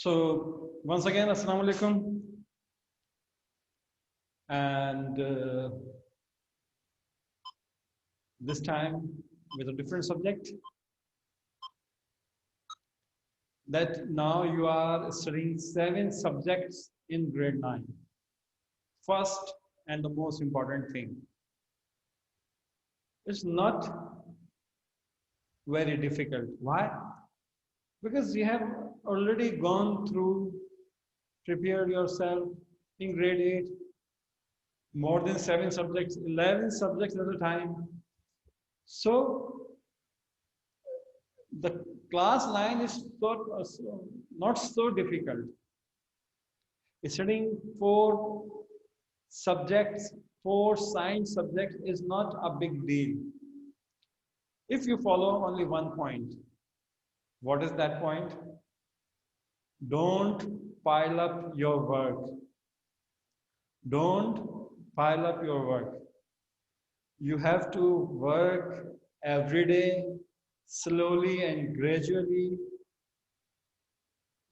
So once again, Assalamu alaikum, and this time with a different subject. That now you are studying 7 subjects in grade 9. First and the most important thing, it's not very difficult. Why? Because you have already gone through, prepared yourself in grade 8, more than 7 subjects, 11 subjects at a time. So the class 9 is not so difficult. Studying 4 subjects, 4 science subjects is not a big deal. If you follow only one point, what is that point? Don't pile up your work. Don't pile up your work. You have to work every day, slowly and gradually.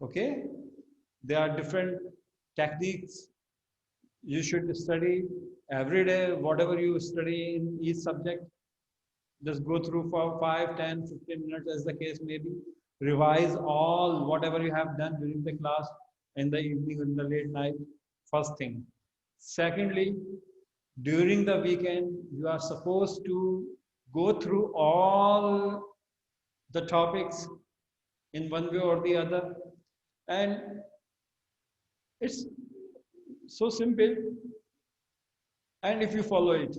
Okay? There are different techniques. You should study every day, whatever you study in each subject. Just go through for 5, 10, 15 minutes as the case may be. Revise all whatever you have done during the class in the evening, in the late night, first thing. Secondly, during the weekend, you are supposed to go through all the topics in one way or the other. And it's so simple. And if you follow it,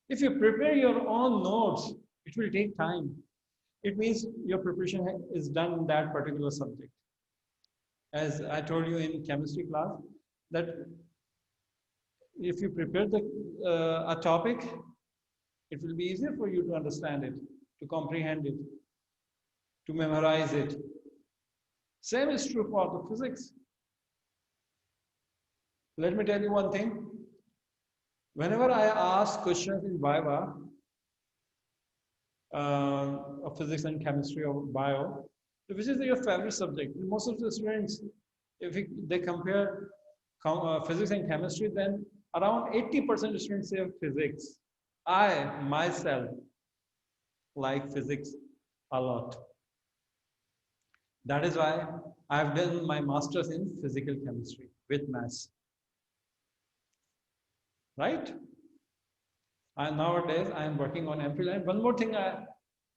if you prepare your own notes, it will take time. It means your preparation is done in that particular subject. As I told you in chemistry class, that if you prepare a topic, it will be easier for you to understand it, to comprehend it, to memorize it. Same is true for the physics. Let me tell you one thing. Whenever I ask questions in Viva, of physics and chemistry or bio, which is your favorite subject? Most of the students, if they compare physics and chemistry, then around 80% of students say physics. I myself like physics a lot. That is why I've done my master's in physical chemistry with maths. Right? And nowadays I am working on MPhil. And one more thing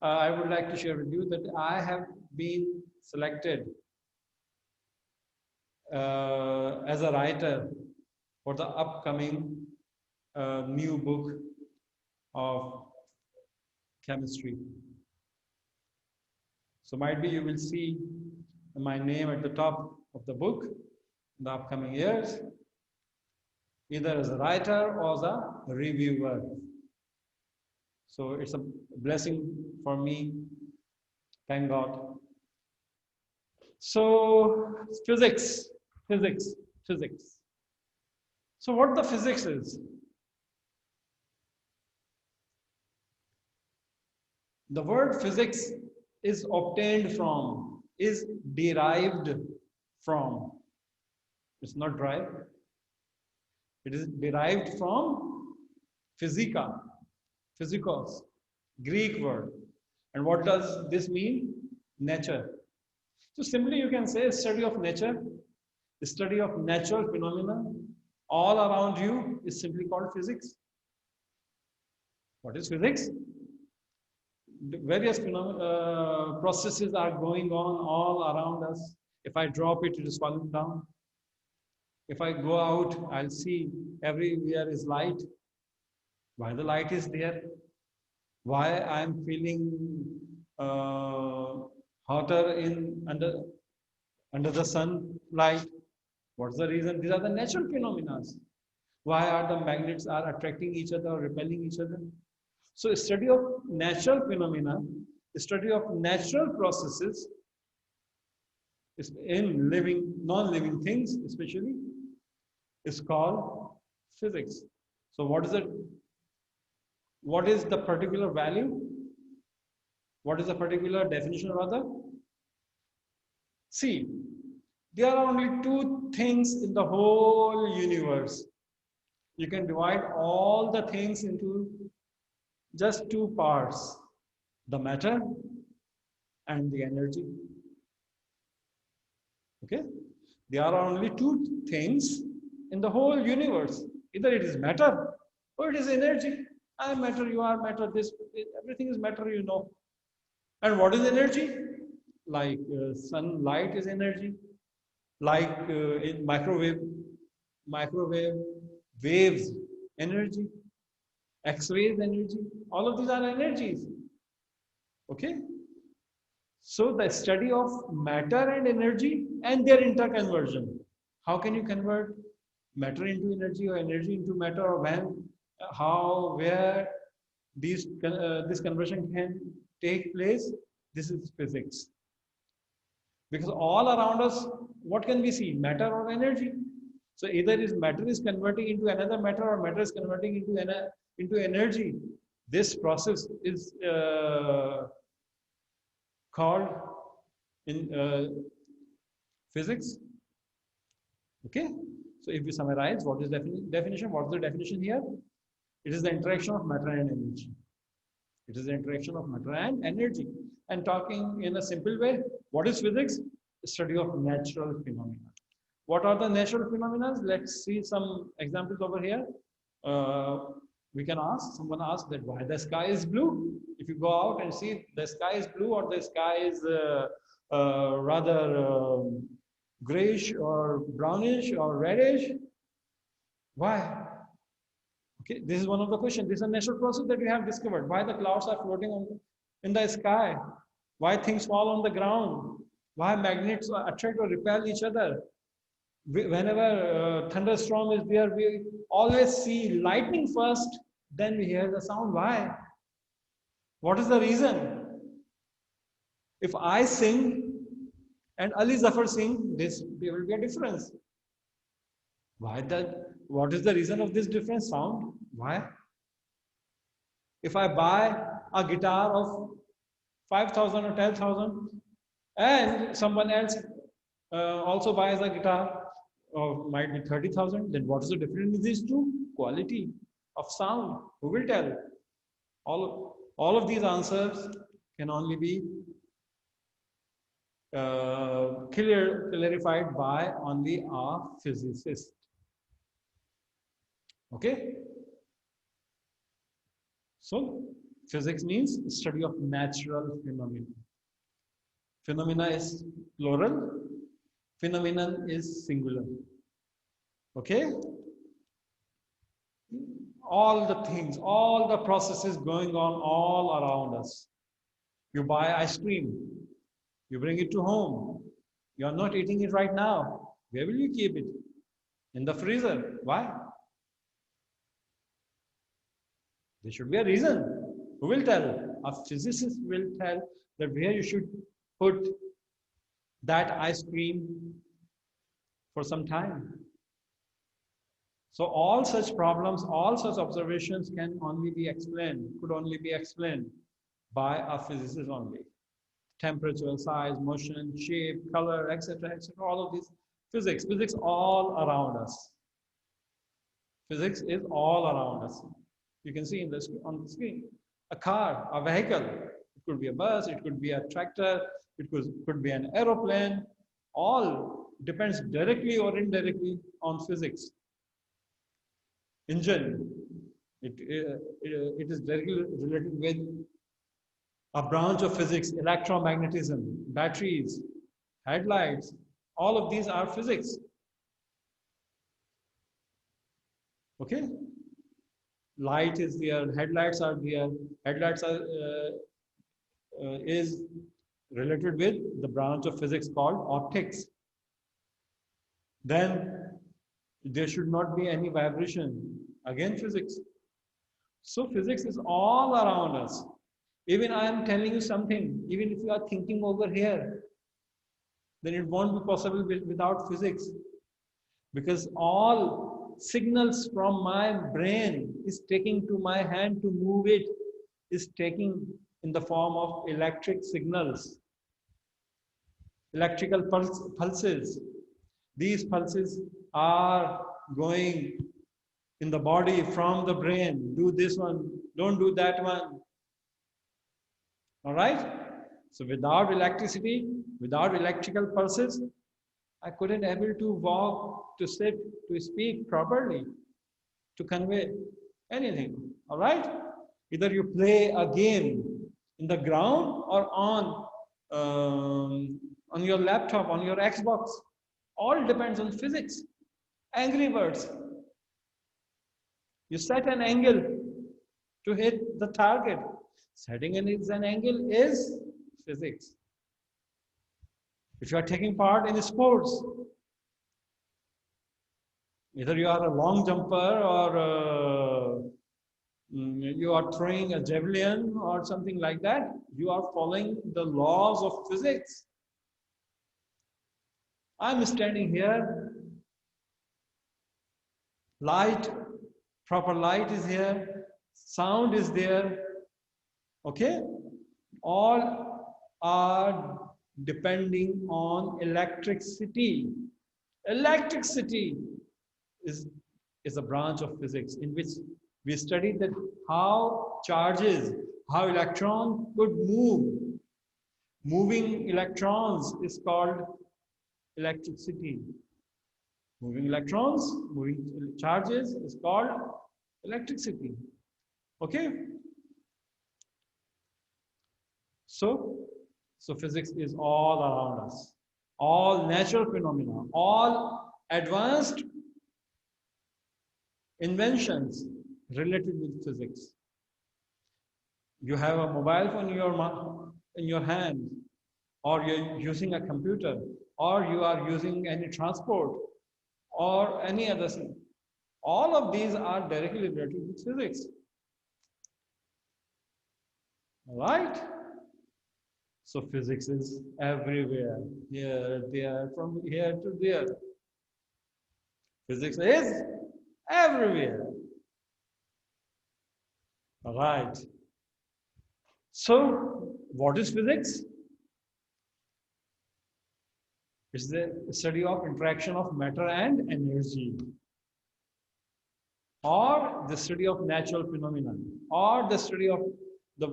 I would like to share with you, that I have been selected as a writer for the upcoming new book of chemistry. So might be you will see my name at the top of the book in the upcoming years, either as a writer or as a reviewer. So it's a blessing for me. Thank God. So physics. So what the physics is? The word physics is obtained from, is derived from. It's not derived. It is derived from physica, physikos, Greek word. And what does this mean? Nature. So simply you can say study of nature, the study of natural phenomena all around you is simply called physics. What is physics? Various processes are going on all around us. If I drop it, it is falling down. If I go out, I'll see everywhere is light. Why the light is there? Why I'm feeling hotter under the sunlight? What's the reason? These are the natural phenomena. Why are the magnets are attracting each other or repelling each other? So study of natural phenomena, study of natural processes in living, non-living things especially, is called physics. So what is it? What is the particular value? What is the particular definition rather? See, There are only two things in the whole universe. You can divide all the things into just two parts, the matter and the energy. Okay? There are only two things in the whole universe. Either it is matter or it is energy. I am matter, you are matter, this, everything is matter, you know. And what is energy? Like sunlight is energy. Like in microwave waves, energy, X-rays, energy. All of these are energies. Okay? So the study of matter and energy and their interconversion. How can you convert matter into energy or energy into matter, or when, how, where this conversion can take place? This is physics. Because all around us, what can we see? Matter or energy. So either is matter is converting into another matter, or matter is converting into energy. This process is called in physics. Okay. So if we summarize, what is definition? What's the definition here? It is the interaction of matter and energy. It is the interaction of matter and energy. And talking in a simple way, what is physics? Study of natural phenomena. What are the natural phenomena? Let's see some examples over here. We can ask, someone asked that why the sky is blue. If you go out and see the sky is blue, or the sky is rather grayish or brownish or reddish. Why? Okay, this is one of the questions. This is a natural process that we have discovered. Why the clouds are floating in the sky? Why things fall on the ground? Why magnets attract or repel each other? Whenever thunderstorm is there, we always see lightning first, then we hear the sound. Why? What is the reason? If I sing and Ali Zafar sing, there will be a difference. Why that? What is the reason of this different sound? Why? If I buy a guitar of 5,000 or 10,000 and someone else also buys a guitar of might be 30,000, then what is the difference in these two? Quality of sound. Who will tell? All of these answers can only be clarified by only a physicist. Okay? So, physics means study of natural phenomena. Phenomena is plural. Phenomenon is singular. Okay? All the things, all the processes going on all around us. You buy ice cream. You bring it to home. You are not eating it right now. Where will you keep it? In the freezer. Why? There should be a reason. Who will tell? A physicist will tell that where you should put that ice cream for some time. So all such problems, all such observations can only be explained, could only be explained by a physicist only. Temperature, size, motion, shape, color, etc., etc. All of these physics all around us. Physics is all around us. You can see on the screen. A car, a vehicle. It could be a bus, it could be a tractor, it could be an aeroplane. All depends directly or indirectly on physics. Engine, it is directly related with a branch of physics, electromagnetism, batteries, headlights. All of these are physics. Okay? Light is there, headlights are there. Headlights are is related with the branch of physics called optics. Then there should not be any vibration. Again, physics. So physics is all around us. Even I am telling you something, even if you are thinking over here, then it won't be possible without physics. Because all signals from my brain is taking to my hand to move it, is taking in the form of electric signals, electrical pulses. These pulses are going in the body from the brain. Do this one, don't do that one. All right? So without electricity, without electrical pulses, I couldn't able to walk, to sit, to speak properly, to convey anything. All right? Either you play a game in the ground or on your laptop, on your Xbox. All depends on physics. Angry Birds. You set an angle to hit the target. Setting an angle is physics. If you are taking part in sports, either you are a long jumper or you are throwing a javelin or something like that, you are following the laws of physics. I'm standing here, light, proper light is here, sound is there, okay? All are depending on electricity. Electricity is a branch of physics in which we studied that how charges, how electrons could move. Moving electrons is called electricity. Moving electrons, moving charges is called electricity. Okay? So physics is all around us. All natural phenomena, all advanced inventions related with physics. You have a mobile phone in your hand, or you're using a computer, or you are using any transport, or any other thing. All of these are directly related with physics. All right? So physics is everywhere, here, there, from here to there. Physics is everywhere. All right. So what is physics? It's the study of interaction of matter and energy, or the study of natural phenomena, or the study of the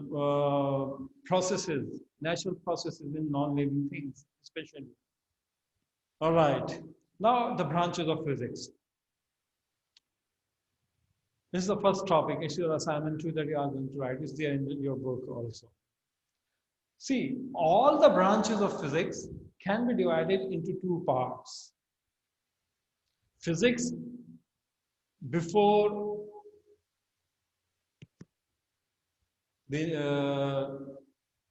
processes, natural processes in non-living things, especially. All right. Now the branches of physics. This is the first topic. It's your assignment 2 that you are going to write. It's there in your book also. See, all the branches of physics can be divided into 2 parts. Physics before the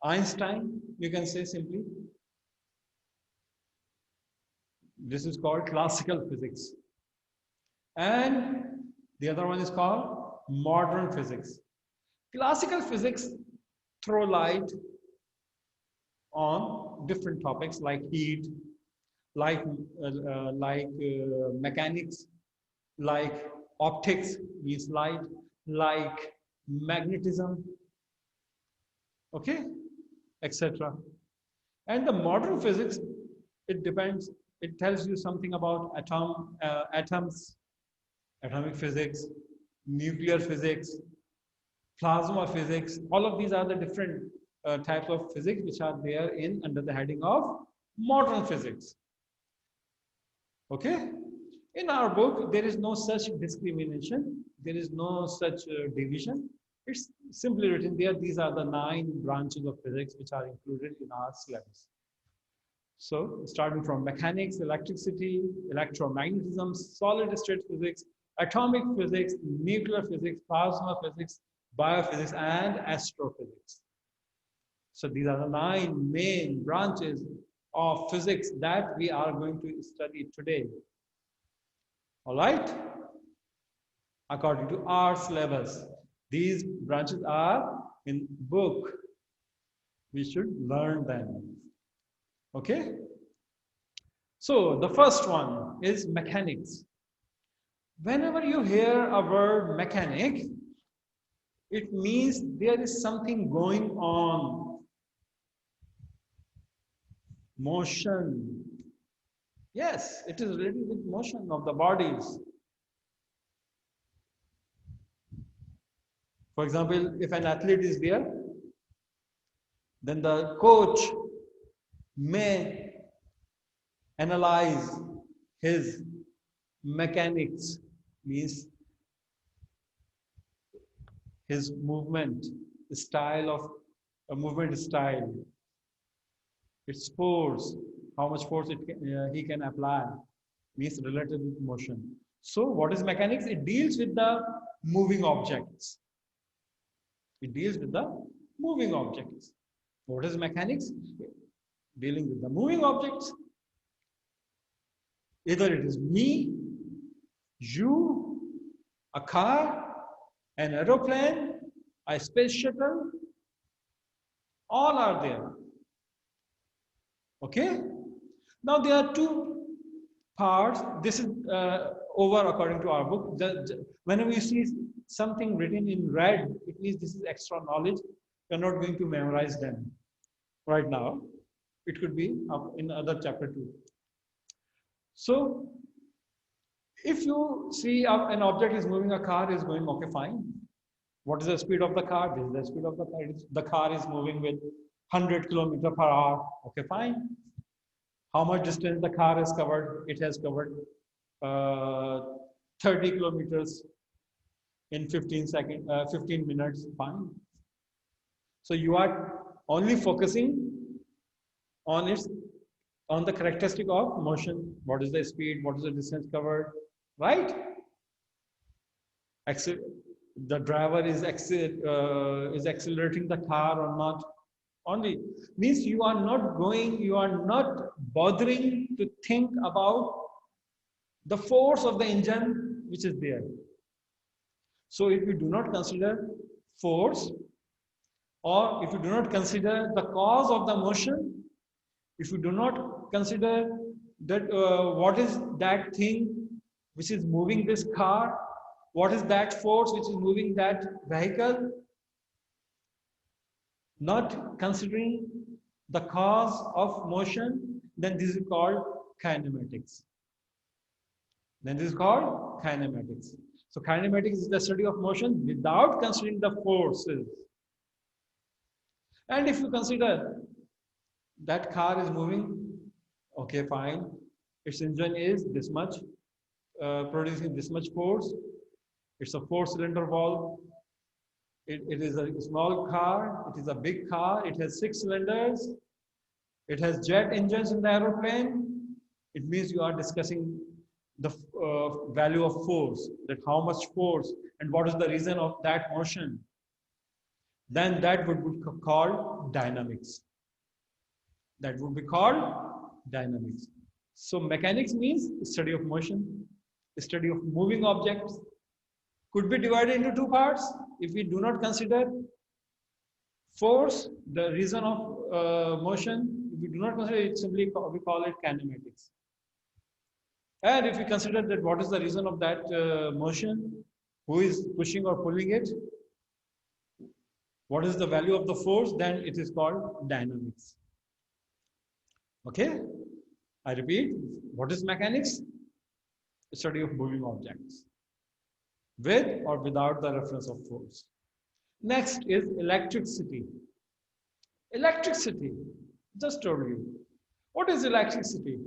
Einstein, you can say simply. This is called classical physics. And the other one is called modern physics. Classical physics throw light on different topics like heat, like mechanics, like optics, means light, like magnetism, okay, etc. And the modern physics, it depends, it tells you something about atoms, atomic physics, nuclear physics, plasma physics. All of these are the different types of physics which are there under the heading of modern physics. Okay? In our book, there is no such discrimination. There is no such division. It's simply written there. These are the 9 branches of physics which are included in our syllabus. So, starting from mechanics, electricity, electromagnetism, solid state physics, atomic physics, nuclear physics, plasma physics, biophysics, and astrophysics. So these are the 9 main branches of physics that we are going to study today. All right? According to our syllabus, these branches are in book. We should learn them. Okay? So the first one is mechanics. Whenever you hear a word mechanic, it means there is something going on. Motion, Yes, it is related with motion of the bodies. For example, if an athlete is there, then the coach may analyze his mechanics, means his movement style of a movement style, its force, how much force he can apply, means related with motion. So what is mechanics? It deals with the moving objects. It deals with the moving objects. What is mechanics? Dealing with the moving objects. Either it is me, you, a car, an aeroplane, a space shuttle, all are there. Okay? Now there are two parts. This is over according to our book. Whenever you see something written in red, it means this is extra knowledge. You're not going to memorize them right now. It could be in other chapter too. So if you see an object is moving, a car is going, okay, fine. What is the speed of the car? This is the speed of the car. The car is moving with 100 kilometers per hour. Okay, fine. How much distance the car has covered? It has covered 30 kilometers in 15 minutes. Fine. So you are only focusing on the characteristic of motion. What is the speed? What is the distance covered? Right? The driver is accelerating the car or not. Only means you are not bothering to think about the force of the engine which is there. So if you do not consider force, or if you do not consider the cause of the motion, if you do not consider that what is that thing which is moving this car, what is that force which is moving that vehicle, not considering the cause of motion, then this is called kinematics. So kinematics is the study of motion without considering the forces. And if you consider that car is moving, okay, fine. Its engine is this much, producing this much force. It's a 4-cylinder valve. It is a small car. It is a big car. It has 6 cylinders. It has jet engines in the aeroplane. It means you are discussing the value of force, that how much force and what is the reason of that motion. Then that would be called dynamics. That would be called dynamics. So mechanics means study of motion, study of moving objects. Could be divided into two parts. If we do not consider force, the reason of motion, if we do not consider it, simply we call it kinematics. And if we consider that what is the reason of that motion, who is pushing or pulling it, what is the value of the force, then it is called dynamics. Okay, I repeat, what is mechanics? The study of moving objects with or without the reference of force. Next is electricity. Electricity, just told you. What is electricity?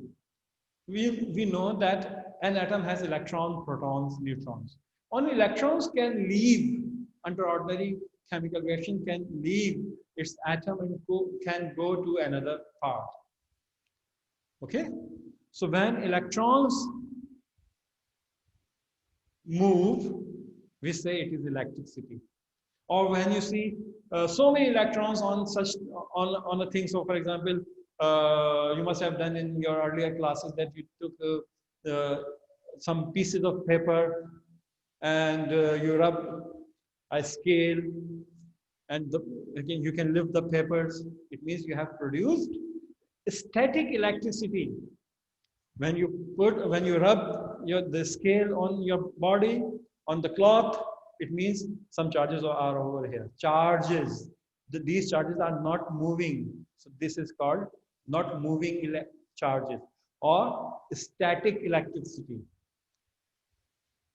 We know that an atom has electrons, protons, neutrons. Only electrons can leave under ordinary chemical reaction, can leave its atom and can go to another part. Okay? So when electrons move, we say it is electricity. Or when you see so many electrons on on a thing. So for example, you must have done in your earlier classes that you took some pieces of paper and you rub a scale, and again you can lift the papers. It means you have produced static electricity. When you rub the scale on your body, on the cloth, it means some charges are over here. Charges. These charges are not moving. So this is called not moving charges. or static electricity.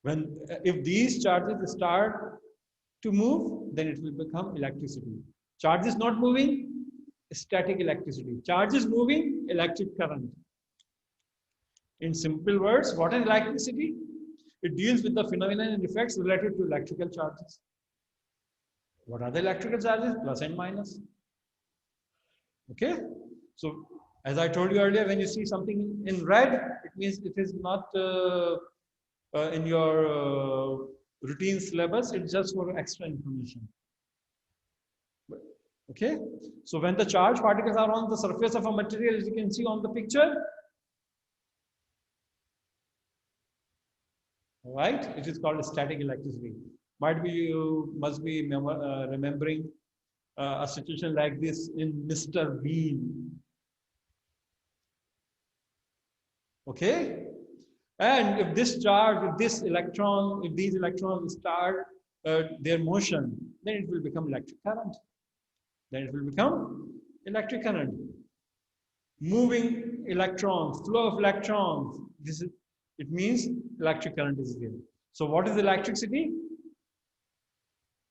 When if these charges start to move, then it will become electricity. Charge is not moving, static electricity. Charge is moving, electric current. In simple words, what is electricity? It deals with the phenomena and effects related to electrical charges. What are the electrical charges? Plus and minus. Okay. So, as I told you earlier, when you see something in red, it means it is not in your routine syllabus. It's just for extra information. Okay. So, when the charged particles are on the surface of a material, as you can see on the picture, right? It is called static electricity. Might be you must be remembering a situation like this in Mr. Bean. Okay, and if this charge, if this electron, if these electrons start their motion, then it will become electric current. Then it will become electric current. Moving electrons, flow of electrons. This is, it means electric current is there. So what is electricity?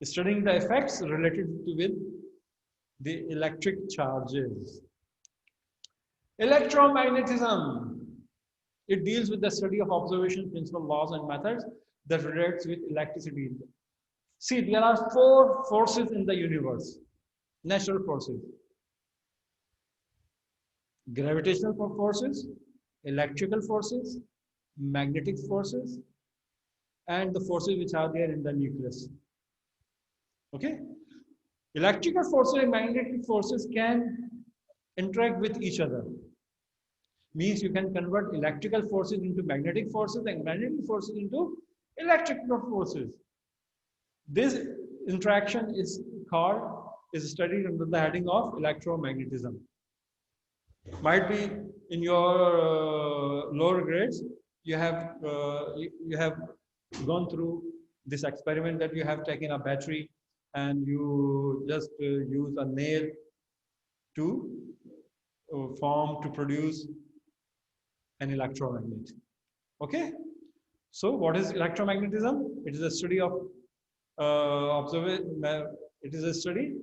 Studying the effects related to with the electric charges. Electromagnetism. It deals with the study of observation, principles, laws, and methods that relates with electricity. See, there are 4 forces in the universe. Natural forces. Gravitational forces, electrical forces, magnetic forces, and the forces which are there in the nucleus. Okay? Electrical forces and magnetic forces can interact with each other. Means you can convert electrical forces into magnetic forces and magnetic forces into electrical forces. This interaction is studied under the heading of electromagnetism. Might be in your lower grades, you have gone through this experiment that you have taken a battery and you just use a nail to form to produce an electromagnet. Okay, so what is electromagnetism? It is a study of it is a study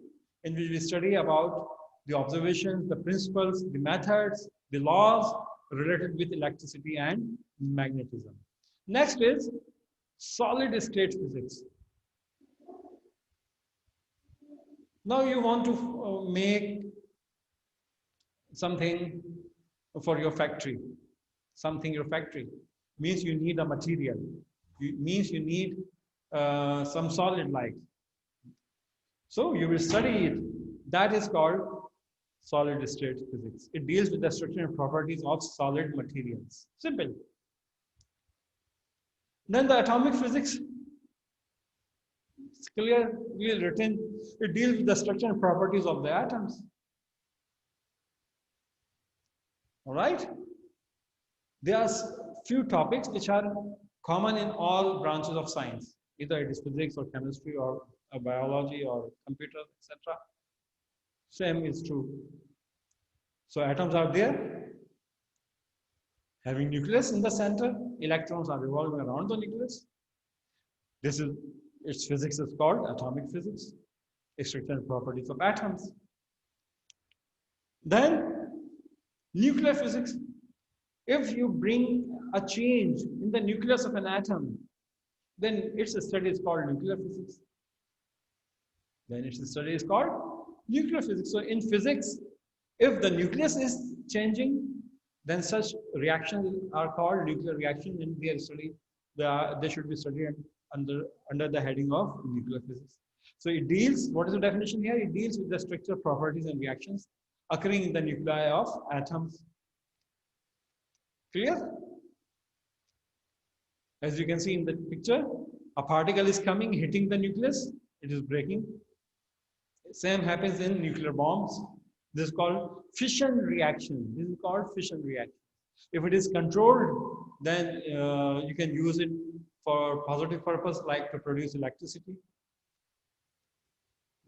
in which we study about the observations, the principles, the methods, the laws related with electricity and magnetism. Next is solid state physics. Now you want to make something for your factory. Something your factory means you need a material. Means you need some solid light. So you will study it. That is called solid state physics. It deals with the structure and properties of solid materials. Simple. Then the atomic physics. It's clearly written. It deals with the structure and properties of the atoms. All right. There are few topics which are common in all branches of science. Either it is physics or chemistry or biology or computer, etc. Same is true. So atoms are there, having nucleus in the center. Electrons are revolving around the nucleus. This is its physics is called atomic physics, structure and properties of atoms. Then nuclear physics. If you bring a change in the nucleus of an atom, then its study is called nuclear physics. Then its study is called nuclear physics. So in physics, if the nucleus is changing, then such reactions are called nuclear reactions, and they should be studied under the heading of nuclear physics. So it deals, what is the definition here? It deals with the structure, properties, and reactions occurring in the nuclei of atoms. Clear? As you can see in the picture, a particle is coming, hitting the nucleus, it is breaking. Same happens in nuclear bombs. This is called fission reaction. This is called fission reaction. If it is controlled, then you can use it for positive purpose, like to produce electricity.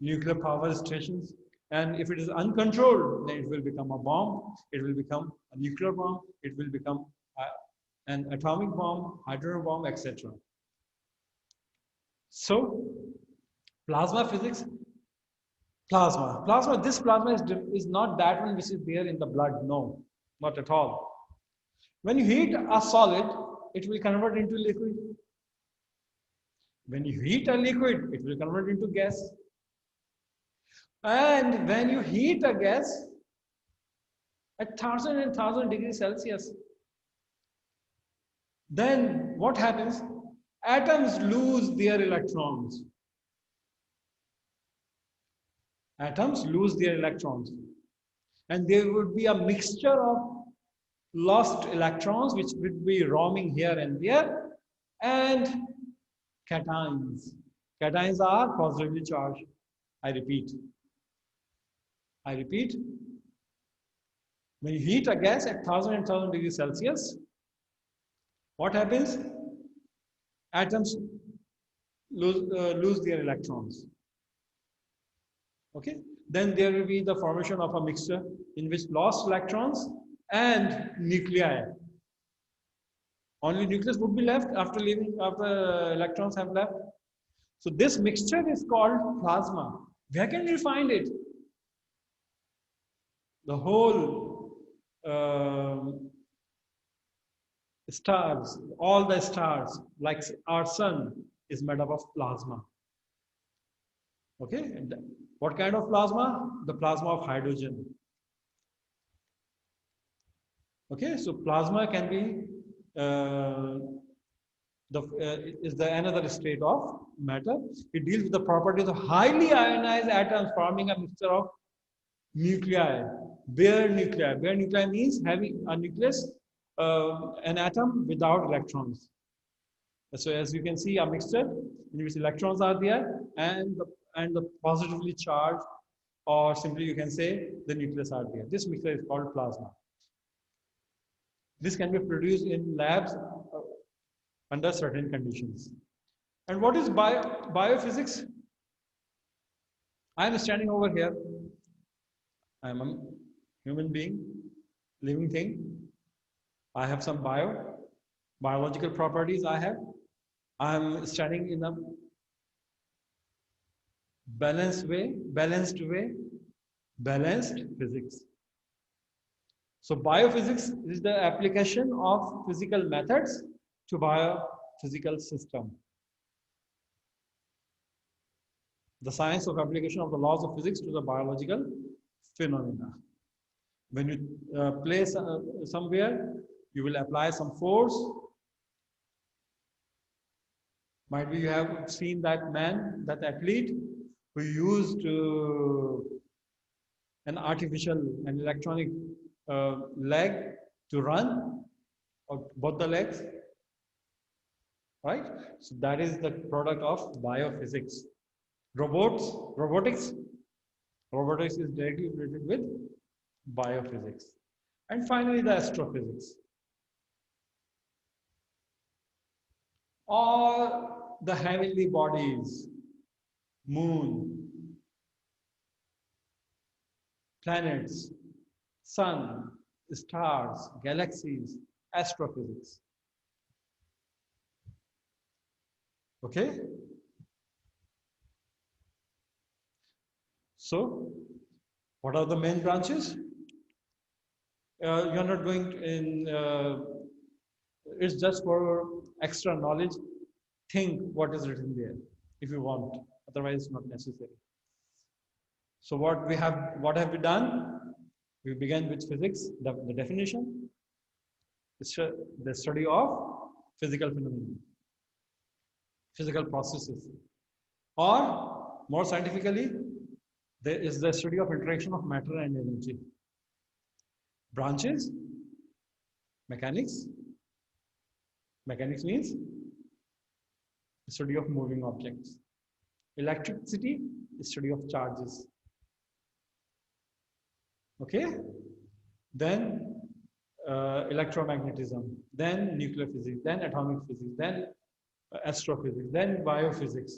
Nuclear power stations And if it is uncontrolled, then it will become a bomb, it will become a nuclear bomb, it will become an atomic bomb, hydrogen bomb, etc. So, plasma physics, this plasma is not that one which is there in the blood, no, not at all. When you heat a solid, it will convert into liquid. When you heat a liquid, it will convert into gas. And when you heat a gas at 1000 degrees Celsius, then what happens? Atoms lose their electrons. Atoms lose their electrons. And there would be a mixture of lost electrons which would be roaming here and there, and cations. Cations are positively charged. I repeat. When you heat a gas at 1000 degrees Celsius, what happens? Atoms lose their electrons. Okay, then there will be the formation of a mixture in which lost electrons and nuclei. Only nucleus would be left after electrons have left. So this mixture is called plasma. Where can you find it? The whole stars, all the stars, like our sun, is made up of plasma. Okay, and what kind of plasma? The plasma of hydrogen. Okay, so plasma can be is the another state of matter. It deals with the properties of highly ionized atoms forming a mixture of nuclei, bare nuclei. Bare nuclei means having a nucleus, an atom without electrons. So as you can see, a mixture in which electrons are there and the positively charged, or simply you can say the nucleus are there. This mixture is called plasma. This can be produced in labs under certain conditions. And what is biophysics? I am standing over here. I am a human being, living thing. I have some biological properties I have. I am standing in a balanced physics. So biophysics is the application of physical methods to biophysical system. The science of application of the laws of physics to the biological phenomena. When you place somewhere, you will apply some force. Might be you have seen that man, that athlete who used an artificial, an electronic leg to run, or both the legs, right? So that is the product of biophysics. Robotics is directly related with biophysics. And finally, the astrophysics. All the heavenly bodies, moon, planets, sun, stars, galaxies, astrophysics. Okay? So, what are the main branches? You're not going to, it's just for extra knowledge. Think what is written there if you want, otherwise it's not necessary. So what have we done? We began with physics, the definition, the study of physical phenomena, physical processes, or more scientifically, there is the study of interaction of matter and energy. Branches, mechanics. Mechanics means the study of moving objects. Electricity, the study of charges. Okay? Then electromagnetism, then nuclear physics, then atomic physics, then astrophysics, then biophysics.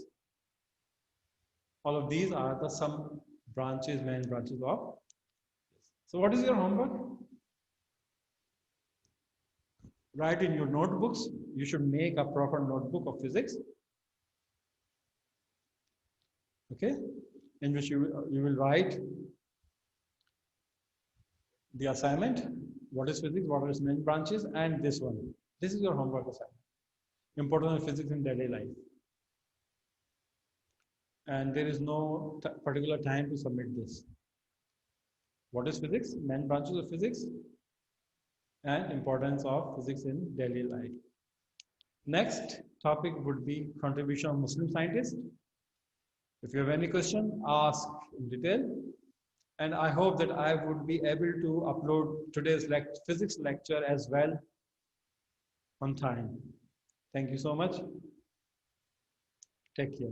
All of these are some branches, main branches of. So what is your homework? Write in your notebooks. You should make a proper notebook of physics. Okay, in which you will write the assignment. What is physics? What are its main branches? And this one. This is your homework assignment. Importance of physics in daily life. And there is no particular time to submit this. What is physics? Main branches of physics and importance of physics in daily life. Next topic would be contribution of Muslim scientists. If you have any question, ask in detail. And I hope that I would be able to upload today's physics lecture as well on time. Thank you so much. Take care.